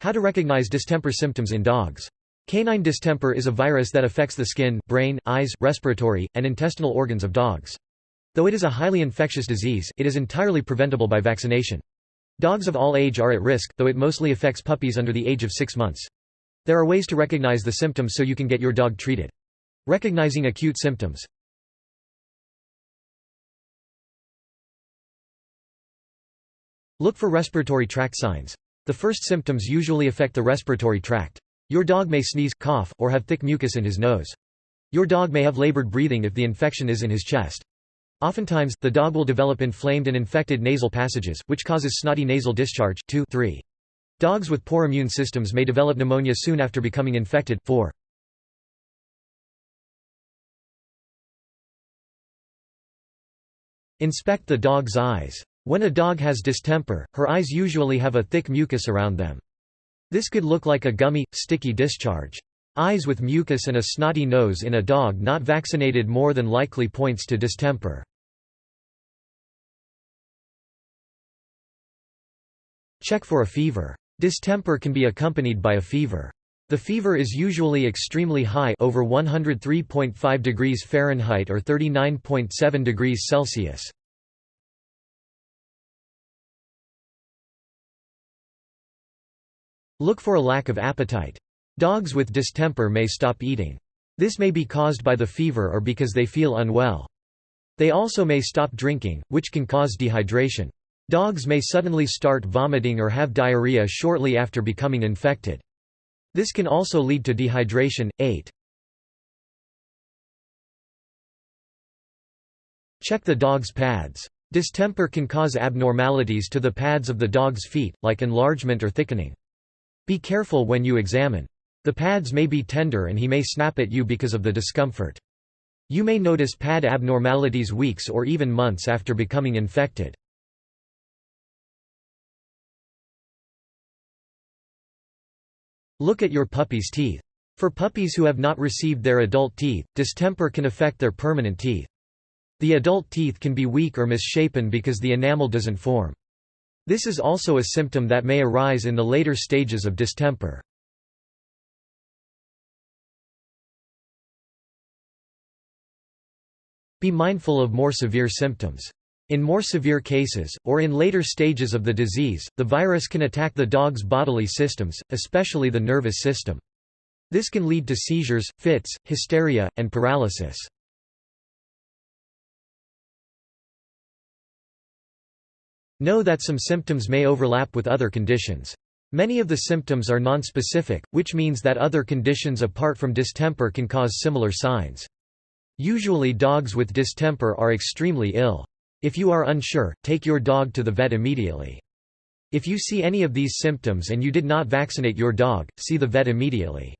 How to recognize distemper symptoms in dogs. Canine distemper is a virus that affects the skin, brain, eyes, respiratory, and intestinal organs of dogs. Though it is a highly infectious disease, it is entirely preventable by vaccination. Dogs of all age are at risk, though it mostly affects puppies under the age of 6 months. There are ways to recognize the symptoms so you can get your dog treated. Recognizing acute symptoms. Look for respiratory tract signs. The first symptoms usually affect the respiratory tract. Your dog may sneeze, cough, or have thick mucus in his nose. Your dog may have labored breathing if the infection is in his chest. Oftentimes, the dog will develop inflamed and infected nasal passages, which causes snotty nasal discharge. 2, 3. Dogs with poor immune systems may develop pneumonia soon after becoming infected. 4. Inspect the dog's eyes. When a dog has distemper, her eyes usually have a thick mucus around them. This could look like a gummy, sticky discharge. Eyes with mucus and a snotty nose in a dog not vaccinated more than likely points to distemper. Check for a fever. Distemper can be accompanied by a fever. The fever is usually extremely high, over 103.5 degrees Fahrenheit or 39.7 degrees Celsius. Look for a lack of appetite. Dogs with distemper may stop eating. This may be caused by the fever or because they feel unwell. They also may stop drinking, which can cause dehydration. Dogs may suddenly start vomiting or have diarrhea shortly after becoming infected. This can also lead to dehydration. 8. Check the dog's pads. Distemper can cause abnormalities to the pads of the dog's feet, like enlargement or thickening. Be careful when you examine. The pads may be tender and he may snap at you because of the discomfort. You may notice pad abnormalities weeks or even months after becoming infected. Look at your puppy's teeth. For puppies who have not received their adult teeth, distemper can affect their permanent teeth. The adult teeth can be weak or misshapen because the enamel doesn't form. This is also a symptom that may arise in the later stages of distemper. Be mindful of more severe symptoms. In more severe cases, or in later stages of the disease, the virus can attack the dog's bodily systems, especially the nervous system. This can lead to seizures, fits, hysteria, and paralysis. Know that some symptoms may overlap with other conditions. Many of the symptoms are nonspecific, which means that other conditions apart from distemper can cause similar signs. Usually dogs with distemper are extremely ill. If you are unsure, take your dog to the vet immediately. If you see any of these symptoms and you did not vaccinate your dog, see the vet immediately.